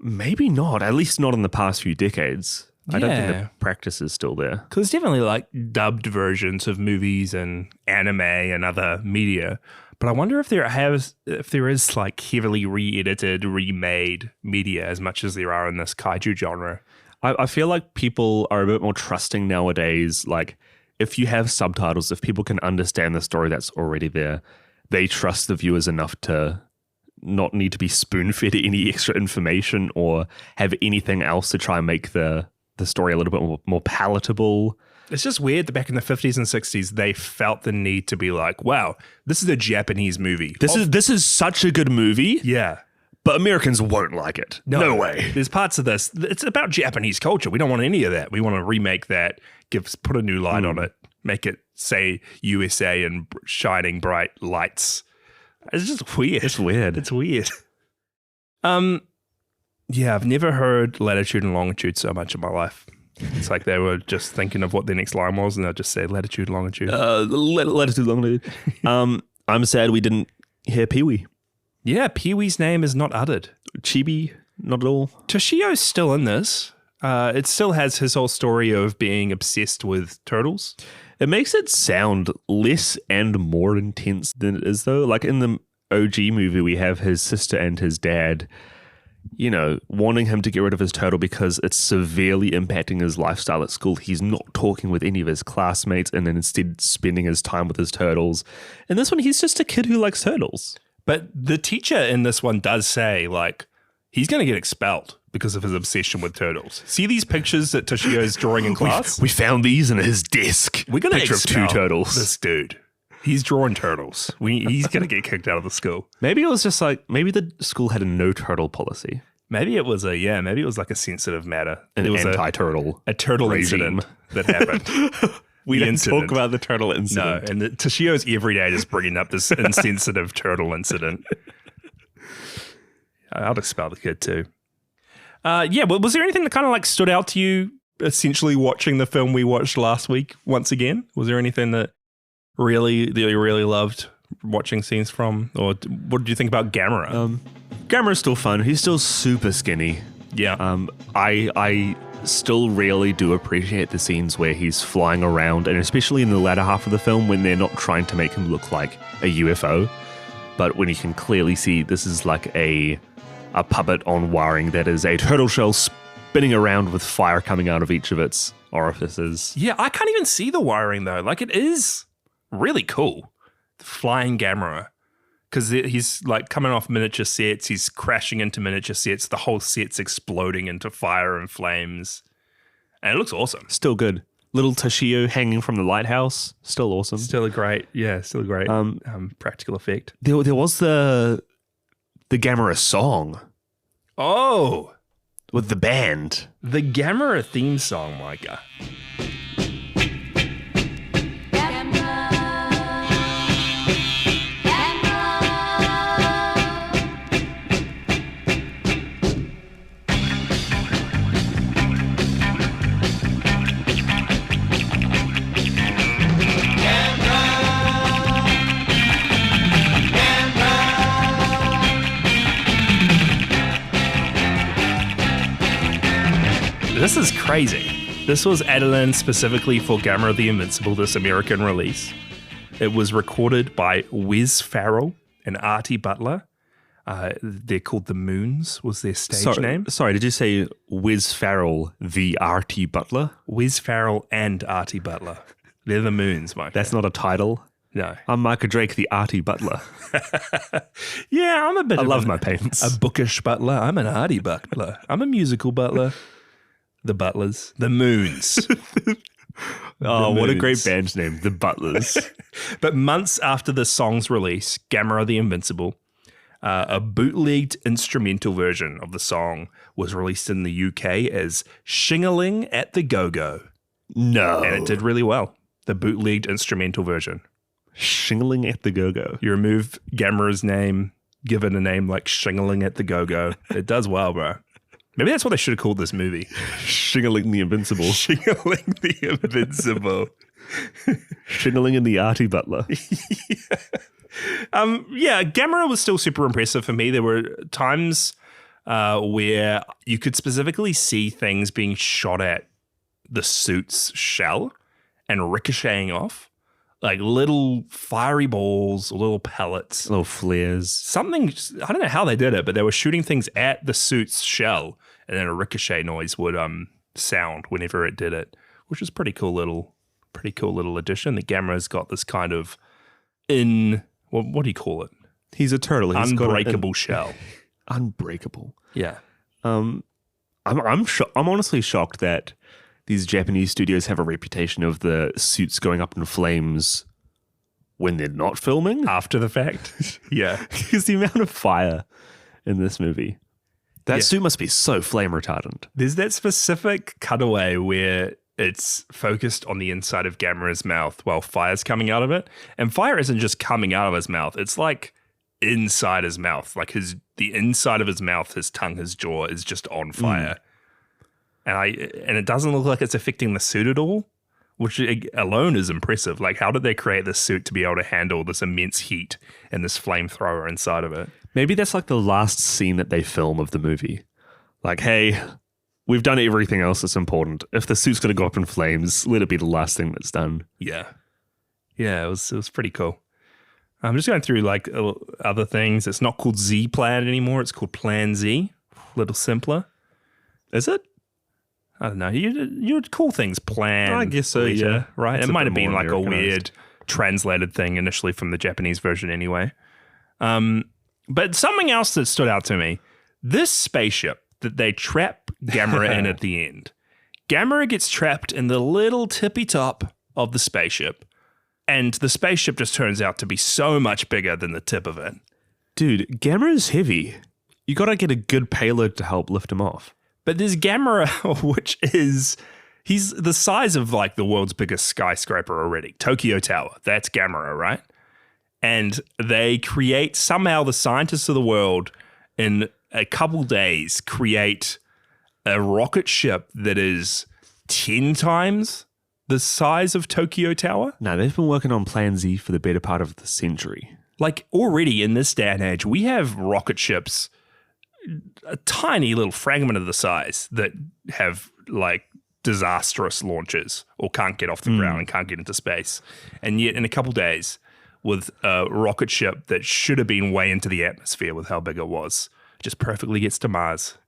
Maybe not, at least not in the past few decades. I don't think the practice is still there. Because there's definitely like dubbed versions of movies and anime and other media. But I wonder if there is like heavily re-edited, remade media as much as there are in this kaiju genre. I feel like people are a bit more trusting nowadays. Like, if you have subtitles, if people can understand the story that's already there, they trust the viewers enough to not need to be spoon-fed any extra information or have anything else to try and make the story a little bit more palatable. It's just weird that back in the 50s and 60s, they felt the need to be like, wow, this is a Japanese movie. This is such a good movie. Yeah. But Americans won't like it. No way. There's parts of this. It's about Japanese culture. We don't want any of that. We want to remake that, put a new light on it, make it say USA and shining bright lights. It's just weird. It's weird. It's weird. Yeah, I've never heard latitude and longitude so much in my life. It's like they were just thinking of what their next line was, and they'll just say latitude, longitude. Latitude, longitude. I'm sad we didn't hear Pee-wee. Yeah, Pee-wee's name is not uttered. Chibi, not at all. Toshio's still in this. It still has his whole story of being obsessed with turtles. It makes it sound less and more intense than it is, though. Like in the OG movie, we have his sister and his dad, you know, wanting him to get rid of his turtle because it's severely impacting his lifestyle at school. He's not talking with any of his classmates and then instead spending his time with his turtles. In this one, he's just a kid who likes turtles. But the teacher in this one does say, like, he's going to get expelled because of his obsession with turtles. See these pictures that Toshio's drawing in class? We found these in his desk. We're going to picture of two turtles. This dude. He's drawing turtles. He's going to get kicked out of the school. Maybe it was just like, maybe the school had a no turtle policy. Maybe it was like a sensitive matter. An anti-turtle. A turtle regime. incident that happened. We don't talk about the turtle incident. No, and Toshio's every day just bringing up this insensitive turtle incident. I'll expel the kid too. But was there anything that kind of like stood out to you essentially watching the film we watched last week once again? Was there anything that you really loved watching scenes from? Or what did you think about Gamera? Gamera's still fun. He's still super skinny. Yeah. I still really do appreciate the scenes where he's flying around, and especially in the latter half of the film when they're not trying to make him look like a UFO, but when you can clearly see this is like a puppet on wiring that is a turtle shell spinning around with fire coming out of each of its orifices. Yeah, I can't even see the wiring though. Like, it is really cool. The flying Gamera. Because he's like coming off miniature sets, he's crashing into miniature sets, the whole set's exploding into fire and flames. And it looks awesome. Still good. Little Toshio hanging from the lighthouse, still awesome. Still a great practical effect. There was the Gamera song. Oh! With the band. The Gamera theme song, Micah. This is crazy. This was added in specifically for Gammera the Invincible, this American release. It was recorded by Wes Farrell and Artie Butler. They're called The Moons, was their stage name. Sorry, did you say Wes Farrell, the Artie Butler? Wes Farrell and Artie Butler. They're The Moons, Mike. That's not a title. No. I'm Micah Drake, the Artie Butler. Yeah, I'm a bit I of love my paints. a bookish butler. I'm an Artie Butler. I'm a musical butler. The Butlers. The Moons. Oh, what a great band name, The Butlers. But months after the song's release, Gammera the Invincible, a bootlegged instrumental version of the song was released in the UK as Shingling at the Go-Go. No. And it did really well. The bootlegged instrumental version. Shingling at the Go-Go. You remove Gammera's name, give it a name like Shingling at the Go-Go. It does well, bro. Maybe that's what they should have called this movie. Shingling the Invincible. Shingling the Invincible. Shingling in the Artie Butler. Yeah, Gammera was still super impressive for me. There were times where you could specifically see things being shot at the suit's shell and ricocheting off. Like little fiery balls, little pellets. Little flares. Something, I don't know how they did it, but they were shooting things at the suit's shell and then a ricochet noise would sound whenever it did it, which is pretty cool little addition. The Gammera's got this kind of what do you call it? He's a turtle. He's Unbreakable shell. Unbreakable. Yeah. I'm honestly shocked that these Japanese studios have a reputation of the suits going up in flames when they're not filming. After the fact. Yeah. Because the amount of fire in this movie. That suit must be so flame retardant. There's that specific cutaway where it's focused on the inside of Gammera's mouth while fire's coming out of it. And fire isn't just coming out of his mouth. It's like inside his mouth. Like the inside of his mouth, his tongue, his jaw is just on fire. And it doesn't look like it's affecting the suit at all, which alone is impressive. Like, how did they create this suit to be able to handle this immense heat and this flamethrower inside of it? Maybe that's like the last scene that they film of the movie. Like, hey, we've done everything else that's important. If the suit's going to go up in flames, let it be the last thing that's done. Yeah. Yeah, it was pretty cool. I'm just going through like other things. It's not called Z Plan anymore. It's called Plan Z. A little simpler. Is it? I don't know. You would call things plan. I guess so, later, yeah. Right? It's it a might bit have been more like a Americanized. weird translated thing initially from the Japanese version anyway. But something else that stood out to me, this spaceship that they trap Gammera in at the end. Gammera gets trapped in the little tippy top of the spaceship, and the spaceship just turns out to be so much bigger than the tip of it. Dude, Gamera's heavy. You got to get a good payload to help lift him off. But there's Gammera, which he's the size of like the world's biggest skyscraper already. Tokyo Tower, that's Gammera, right? And they create, somehow the scientists of the world in a couple days create a rocket ship that is 10 times the size of Tokyo Tower. No, they've been working on Plan Z for the better part of the century. Like already in this day and age, we have rocket ships, a tiny little fragment of the size that have like disastrous launches or can't get off the ground and can't get into space. And yet in a couple days, with a rocket ship that should have been way into the atmosphere with how big it was, just perfectly gets to Mars.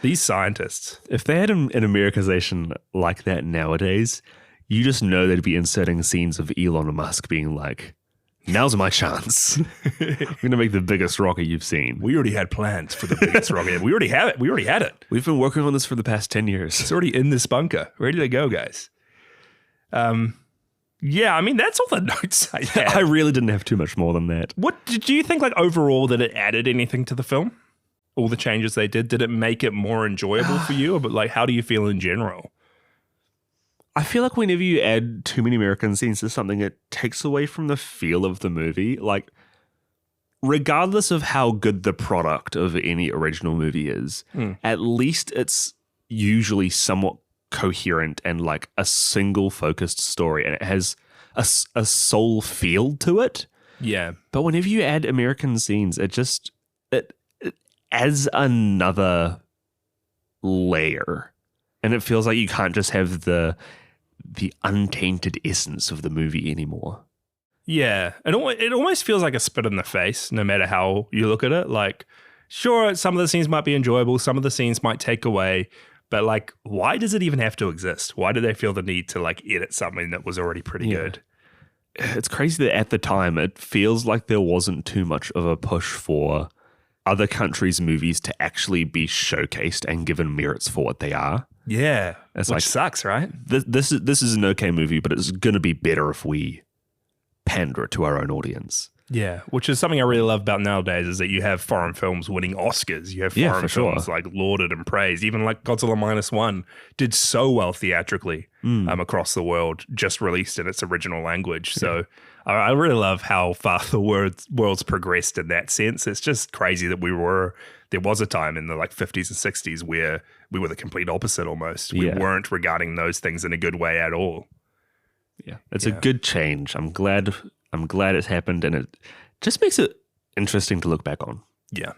These scientists. If they had an Americanization like that nowadays, you just know they'd be inserting scenes of Elon Musk being like, now's my chance. I'm going to make the biggest rocket you've seen. We already had plans for the biggest rocket. We already have it. We already had it. We've been working on this for the past 10 years. It's already in this bunker. Ready to go, guys. Yeah, I mean, that's all the notes I had. I really didn't have too much more than that. What do you think, like, overall, that it added anything to the film? All the changes they did it make it more enjoyable for you? But, like, how do you feel in general? I feel like whenever you add too many American scenes to something, it takes away from the feel of the movie. Like, regardless of how good the product of any original movie is, at least it's usually somewhat coherent and like a single focused story, and it has a soul feel to it. Yeah. But whenever you add American scenes, it adds another layer, and it feels like you can't just have the untainted essence of the movie anymore. Yeah. It almost feels like a spit in the face, no matter how you look at it. Like, sure, some of the scenes might be enjoyable, some of the scenes might take away, but like, why does it even have to exist? Why do they feel the need to like edit something that was already pretty good? It's crazy that at the time, it feels like there wasn't too much of a push for other countries' movies to actually be showcased and given merits for what they are. Yeah. It's which like, sucks, right? This is an okay movie, but it's going to be better if we pander it to our own audience. Yeah, which is something I really love about nowadays is that you have foreign films winning Oscars. You have foreign films like lauded and praised. Even like Godzilla -1 did so well theatrically across the world, just released in its original language. So I really love how far the world's progressed in that sense. It's just crazy that there was a time in the like 50s and 60s where we were the complete opposite almost. We weren't regarding those things in a good way at all. Yeah, it's a good change. I'm glad it's happened, and it just makes it interesting to look back on. Yeah.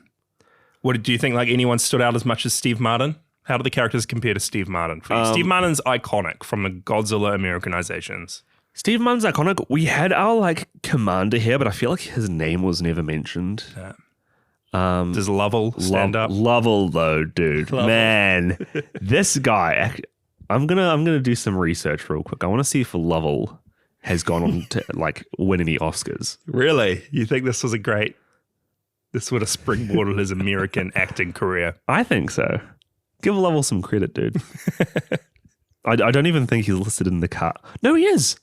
What do you think? Like anyone stood out as much as Steve Martin? How do the characters compare to Steve Martin for you? Steve Martin's iconic from the Godzilla Americanizations. Steve Martin's iconic. We had our like commander here, but I feel like his name was never mentioned. Does Lovell stand up? Lovell though, dude, man, this guy. I'm gonna do some research real quick. I want to see if Lovell has gone on to like win any Oscars. Really? You think this would have springboarded his American acting career? I think so. Give Lovell some credit, dude. I don't even think he's listed in the cut. No, he is.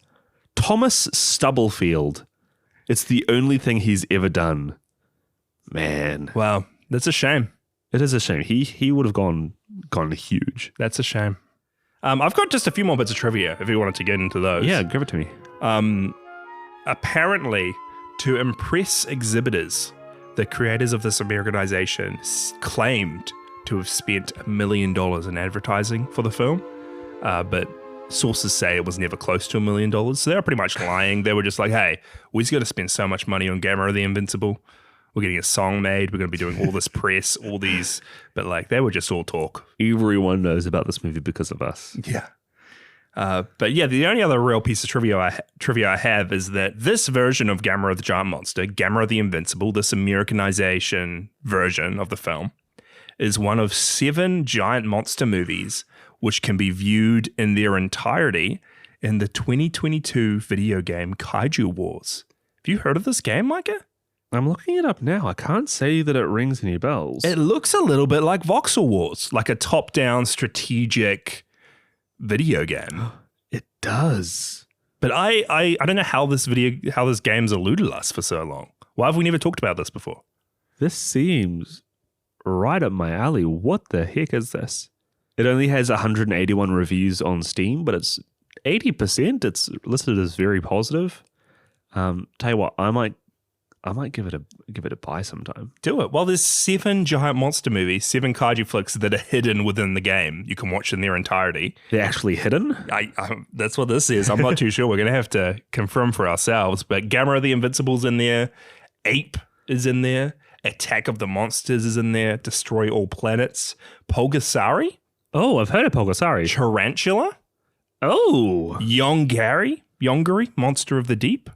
Thomas Stubblefield. It's the only thing he's ever done. Man. Wow. That's a shame. It is a shame. He would have gone huge. That's a shame. I've got just a few more bits of trivia if you wanted to get into those. Yeah, give it to me. Apparently, to impress exhibitors, the creators of this Americanization claimed to have spent $1 million in advertising for the film, but sources say it was never close to $1 million. So they were pretty much lying. They were just like, hey, we're just going to spend so much money on Gammera the Invincible. We're getting a song made. We're going to be doing all this press, all these. But like, they were just all talk. Everyone knows about this movie because of us. Yeah. But yeah, the only other real piece of trivia I have is that this version of Gammera the Giant Monster, Gammera the Invincible, this Americanization version of the film, is one of 7 giant monster movies which can be viewed in their entirety in the 2022 video game Kaiju Wars. Have you heard of this game, Micah? I'm looking it up now. I can't say that it rings any bells. It looks a little bit like Voxel Wars, like a top-down strategic video game. It does. But I don't know how this game's eluded us for so long. Why have we never talked about this before? This seems right up my alley. What the heck is this? It only has 181 reviews on Steam, but it's 80%. It's listed as very positive. Tell you what, I might give it a buy sometime. Do it. Well, there's 7 giant monster movies, 7 kaiju flicks that are hidden within the game. You can watch in their entirety. They're actually hidden? That's what this is. I'm not too sure. We're going to have to confirm for ourselves. But Gammera the Invincible's in there. Ape is in there. Attack of the Monsters is in there. Destroy All Planets. Pulgasari Oh, I've heard of Pulgasari. Tarantula, Oh. Yongari, Monster of the Deep.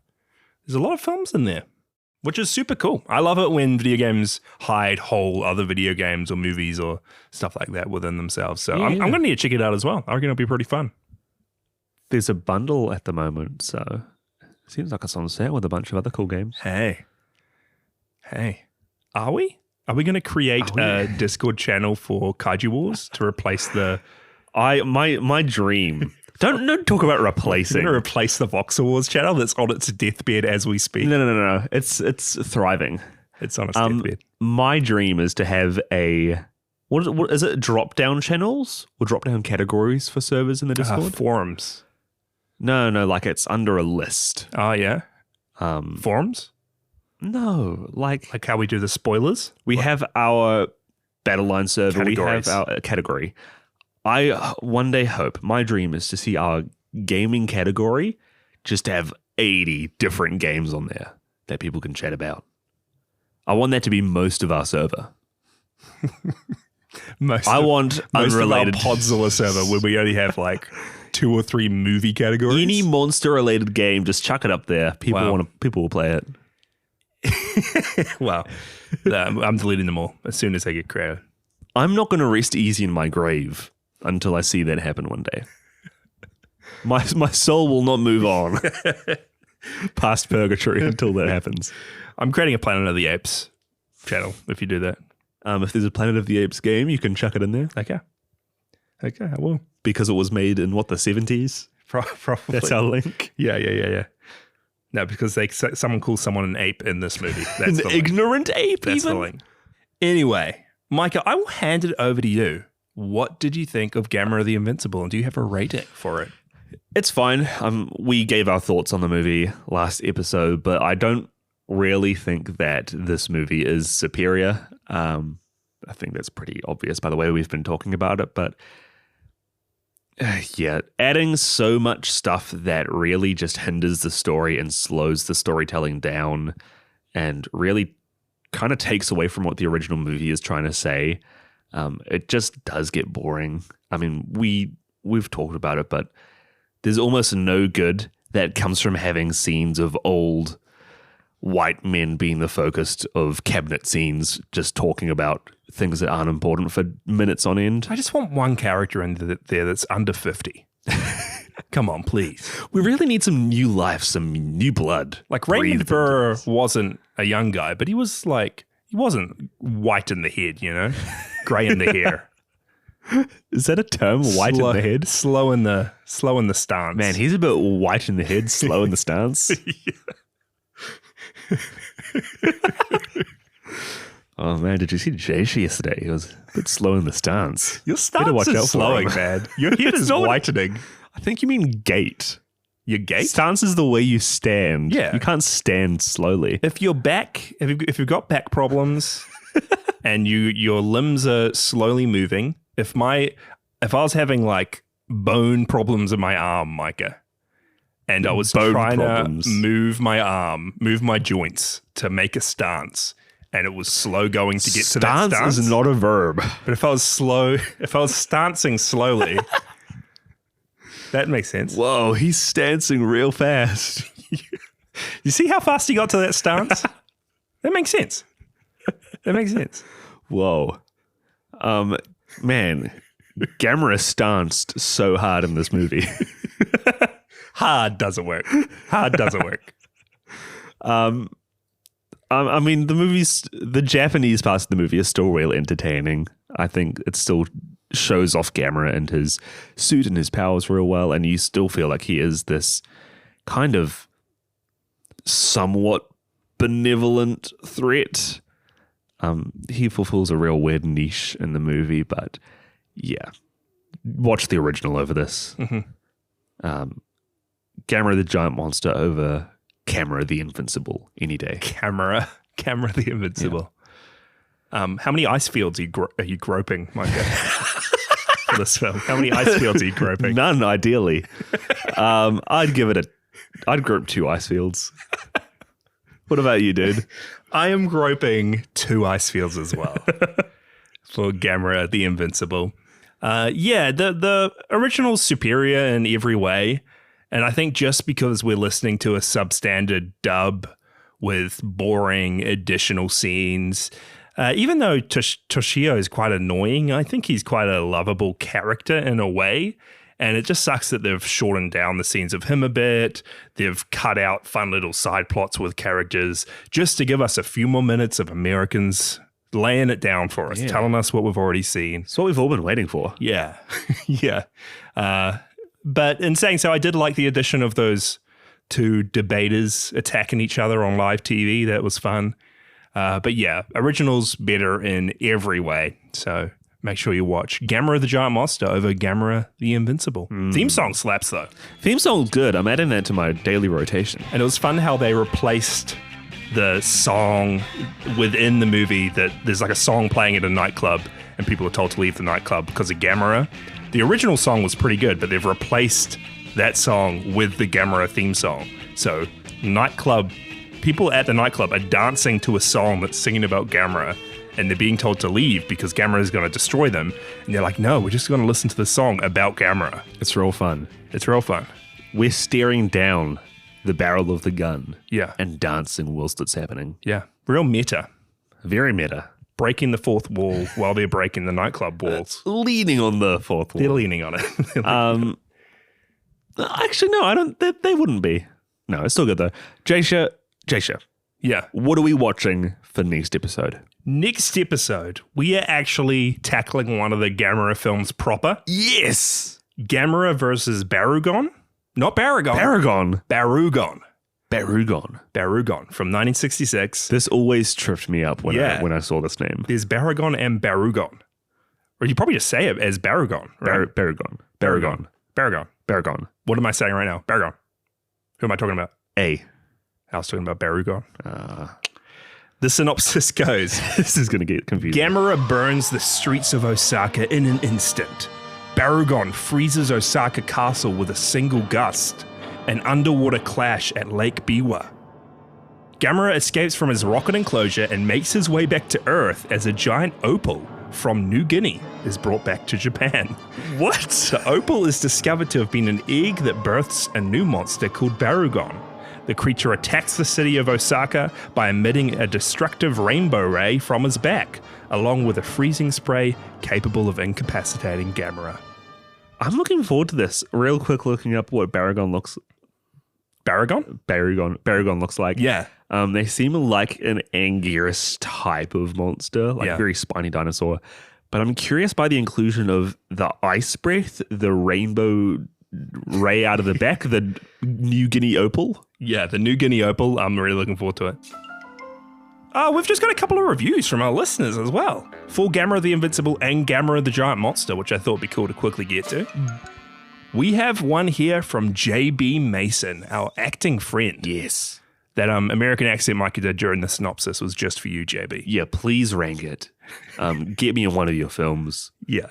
There's a lot of films in there, which is super cool. I love it when video games hide whole other video games or movies or stuff like that within themselves. So I'm going to need to check it out as well. I reckon it'll be pretty fun. There's a bundle at the moment, so it seems like it's on sale with a bunch of other cool games. Hey, are we? Are we going to create a Discord channel for Kaiju Wars to replace the... My dream... Don't talk about replacing. We're going to replace the Voxel Wars channel that's on its deathbed as we speak. No. It's thriving. It's on its deathbed. My dream is to have a... What is it? Drop-down channels? Or drop-down categories for servers in the Discord? Forums. No, like it's under a list. Oh, yeah? Forums? No, like how we do the spoilers? We have our Battleline server. Categories. We have our category. I one day hope, my dream is to see our gaming category just have 80 different games on there that people can chat about. I want that to be most of our server. Most unrelated of our Podzilla server where we only have like 2 or 3 movie categories. Any monster related game, just chuck it up there. People will play it. Wow. I'm deleting them all as soon as they get created. I'm not going to rest easy in my grave until I see that happen one day. My soul will not move on past purgatory until that happens. I'm creating a Planet of the Apes channel if you do that. If there's a Planet of the Apes game, you can chuck it in there. Okay, I will. Because it was made in, the 70s? Probably. That's our link. Yeah. No, because someone calls someone an ape in this movie. That's an ignorant ape, That's even? the link. Anyway, Micah, I will hand it over to you. What did you think of Gammera the Invincible, and do you have a rating for it? It's fine. We gave our thoughts on the movie last episode, but I don't really think that this movie is superior. I think that's pretty obvious by the way we've been talking about it, but yeah, adding so much stuff that really just hinders the story and slows the storytelling down and really kind of takes away from what the original movie is trying to say. It just does get boring. I mean, we've talked about it, but there's almost no good that comes from having scenes of old white men being the focus of cabinet scenes, just talking about things that aren't important for minutes on end. I just want one character in there that's under 50. Come on, please. We really need some new life, some new blood. Like Raymond Burr wasn't a young guy, but he wasn't white in the head, grey in the hair. Is that a term? White in the head? Slow in the stance. Man, he's a bit white in the head, slow in the stance. Oh man, did you see Jayshi yesterday? He was a bit slow in the stance. Your stance is slowing, man. Your head is whitening. I think you mean gait. Your gait? Stance is the way you stand. Yeah. You can't stand slowly. If you've got back problems and your limbs are slowly moving, if I was having like bone problems in my arm, Micah, and I was trying to move my arm, move my joints to make a stance, and it was slow going to get to that stance. Stance is not a verb. But if I was stancing slowly, that makes sense. Whoa, he's stancing real fast. You see how fast he got to that stance? That makes sense. Whoa. Man, Gamera stanced so hard in this movie. Hard doesn't work. I mean, the Japanese parts of the movie are still real entertaining. I think it still shows off Gamera and his suit and his powers real well, and you still feel like he is this kind of somewhat benevolent threat. He fulfills a real weird niche in the movie, but yeah, watch the original over this. Mm-hmm. Gamera the Giant Monster over Gammera the Invincible any day. Gammera the Invincible. Yeah. How many ice fields are you groping, Micah, for this film? How many ice fields are you groping? None, ideally. I'd grope 2 ice fields. What about you, dude? I am groping 2 ice fields as well for Gammera the Invincible. The original's superior in every way. And I think just because we're listening to a substandard dub with boring additional scenes, even though Toshio is quite annoying, I think he's quite a lovable character in a way. And it just sucks that they've shortened down the scenes of him a bit. They've cut out fun little side plots with characters just to give us a few more minutes of Americans laying it down for us, telling us what we've already seen. It's what we've all been waiting for. Yeah. Yeah. But in saying so, I did like the addition of those two debaters attacking each other on live TV. That was fun. But yeah, original's better in every way. So make sure you watch Gammera the Giant Monster over Gammera the Invincible. Theme song slaps though. Theme song's good. I'm adding that to my daily rotation. And it was fun how they replaced the song within the movie, that there's like a song playing at a nightclub and people are told to leave the nightclub because of Gammera. The original song was pretty good, but they've replaced that song with the Gammera theme song. So people at the nightclub are dancing to a song that's singing about Gammera, and they're being told to leave because Gammera is going to destroy them. And they're like, no, we're just going to listen to the song about Gammera. It's real fun. It's real fun. We're staring down the barrel of the gun. Yeah. And dancing whilst it's happening. Yeah. Real meta. Very meta. Breaking the fourth wall while they're breaking the nightclub walls. Leaning on the fourth wall. They're leaning on it. Actually, no, I don't. They wouldn't be. No, it's still good though. Jasha. Yeah. What are we watching for next episode? Next episode, we are actually tackling one of the Gammera films proper. Yes! Gammera versus Barugon. Not Baragon. Barugon from 1966. This always tripped me up when I saw this name. There's Baragon and Barugon. Or you probably just say it as Barugon, right? Barugon. What am I saying right now? Barugon. Who am I talking about? I was talking about Barugon. The synopsis goes, this is going to get confusing. Gammera burns the streets of Osaka in an instant. Barugon freezes Osaka Castle with a single gust. An underwater clash at Lake Biwa. Gammera escapes from his rocket enclosure and makes his way back to Earth as a giant opal from New Guinea is brought back to Japan. What? The opal is discovered to have been an egg that births a new monster called Barugon. The creature attacks the city of Osaka by emitting a destructive rainbow ray from his back, along with a freezing spray capable of incapacitating Gammera. I'm looking forward to this. Real quick, looking up what Barugon looks. Barugon looks like. Yeah. They seem like an Anguirus type of monster, like very spiny dinosaur. But I'm curious by the inclusion of the ice breath, the rainbow ray out of the back, the New Guinea opal. Yeah, the New Guinea opal. I'm really looking forward to it. We've just got a couple of reviews from our listeners as well. For Gammera the Invincible and Gammera the Giant Monster, which I thought would be cool to quickly get to. We have one here from JB Mason, our acting friend. Yes. That American accent Mikey did during the synopsis was just for you, JB. Yeah, please rank it. Get me in one of your films. Yeah.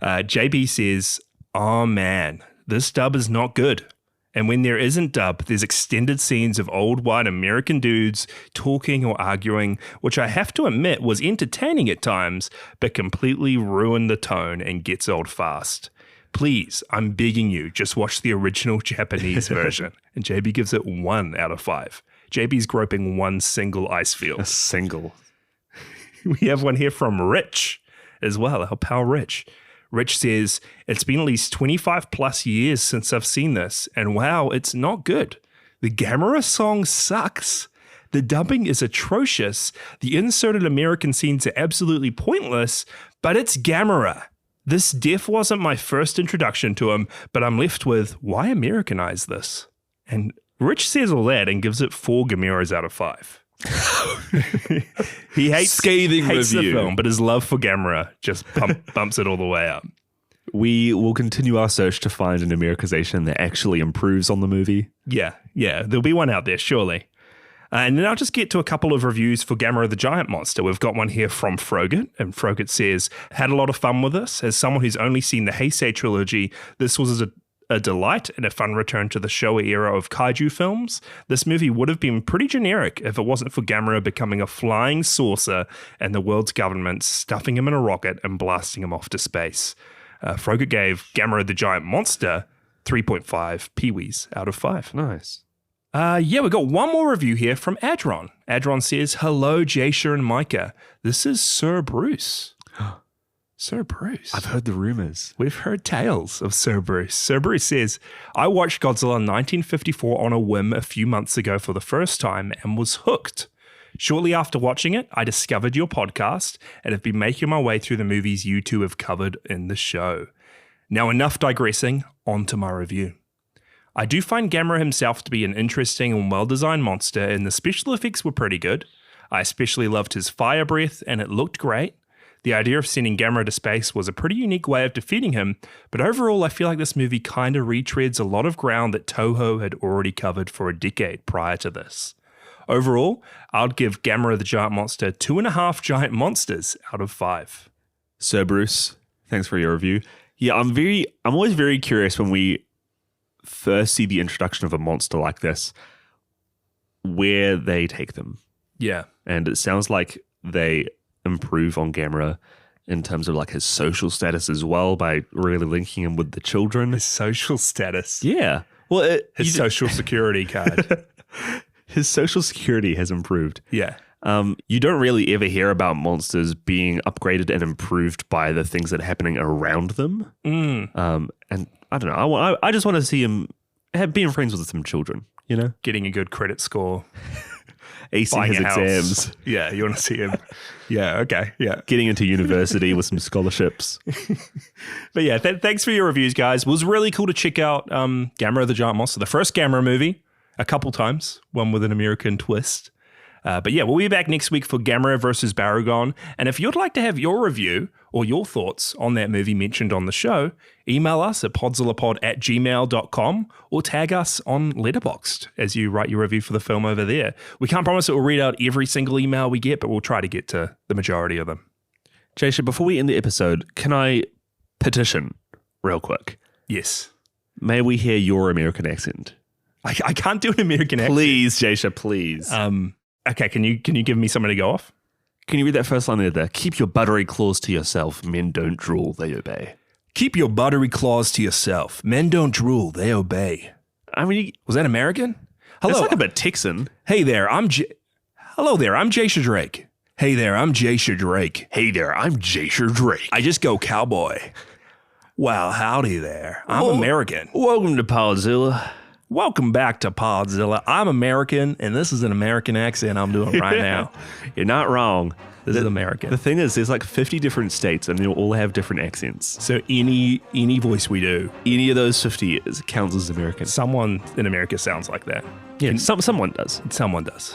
JB says, oh man, this dub is not good. And when there isn't dub, there's extended scenes of old white American dudes talking or arguing, which I have to admit was entertaining at times, but completely ruined the tone and gets old fast. Please, I'm begging you, just watch the original Japanese version. And JB gives it 1 out of 5. JB's groping one single ice field. A single. We have one here from Rich as well, our pal Rich. Rich says, it's been at least 25 plus years since I've seen this, and wow, it's not good. The Gammera song sucks. The dubbing is atrocious. The inserted American scenes are absolutely pointless, but it's Gammera. This def wasn't my first introduction to him, but I'm left with, why Americanize this? And Rich says all that and gives it 4 Gammeras out of 5. He hates the film, but his love for Gammera just bumps it all the way up. We will continue our search to find an Americanization that actually improves on the movie. Yeah, there'll be one out there, surely. And then I'll just get to a couple of reviews for Gammera the Giant Monster. We've got one here from Frogit, and Frogit says, had a lot of fun with this. As someone who's only seen the Heisei trilogy, this was a delight and a fun return to the Showa era of kaiju films. This movie would have been pretty generic if it wasn't for Gammera becoming a flying saucer and the world's government stuffing him in a rocket and blasting him off to space. Frogurt gave Gammera the Giant Monster 3.5 peewees out of 5. Nice. Yeah, we got one more review here from Adron. Adron says, "Hello, Jasha and Micah. This is Sir Bruce." Sir Bruce. I've heard the rumors. We've heard tales of Sir Bruce. Sir Bruce says, "I watched Godzilla 1954 on a whim a few months ago for the first time and was hooked. Shortly after watching it, I discovered your podcast and have been making my way through the movies you two have covered in the show. Now enough digressing, on to my review. I do find Gamera himself to be an interesting and well-designed monster, and the special effects were pretty good. I especially loved his fire breath, and it looked great. The idea of sending Gamera to space was a pretty unique way of defeating him, but overall I feel like this movie kind of retreads a lot of ground that Toho had already covered for a decade prior to this. Overall, I'd give Gammera the Giant Monster 2.5 giant monsters out of 5. Sir Bruce, thanks for your review. Yeah, I'm always very curious when we first see the introduction of a monster like this, where they take them. Yeah. And it sounds like they improve on Gammera in terms of like his social status as well by really linking him with the children. His social status. Yeah. Well, His social security card. his social security has improved. Yeah. You don't really ever hear about monsters being upgraded and improved by the things that are happening around them. And I don't know. I just want to see him being friends with some children, you know? Getting a good credit score. Acing Buying his a house. exams. Yeah, you want to see him. Yeah, okay. Yeah. Getting into university with some scholarships. But yeah, thanks for your reviews, guys. It was really cool to check out Gammera the Giant Monster, the first Gammera movie, a couple times, one with an American twist. But yeah, we'll be back next week for Gammera versus Baragon. And if you'd like to have your review or your thoughts on that movie mentioned on the show, email us at podzillapod@gmail.com or tag us on Letterboxd as you write your review for the film over there. We can't promise that we'll read out every single email we get, but we'll try to get to the majority of them. Jasha, before we end the episode, can I petition real quick? Yes. May we hear your American accent? I can't do an American accent. Please, Jasha, please. Okay, can you give me something to go off? Can you read that first line there? Keep your buttery claws to yourself. Men don't drool, they obey. Keep your buttery claws to yourself. Men don't drool, they obey. I mean, Was that American? it's Hello. like a bit Texan. Hey there, Hello there, I'm Jasha Drake. Hey there, I'm Jasha Drake. Hey there, I'm Jasha Drake. I just go cowboy. Well, howdy there. I'm American. Welcome to Podzilla. Welcome back to Podzilla. I'm American, and this is an American accent I'm doing right now. You're not wrong. This is American. The thing is, there's like 50 different states and they all have different accents. So any voice we do, Any of those 50 counts as American. someone in America sounds like that. Yeah, someone does. Someone does.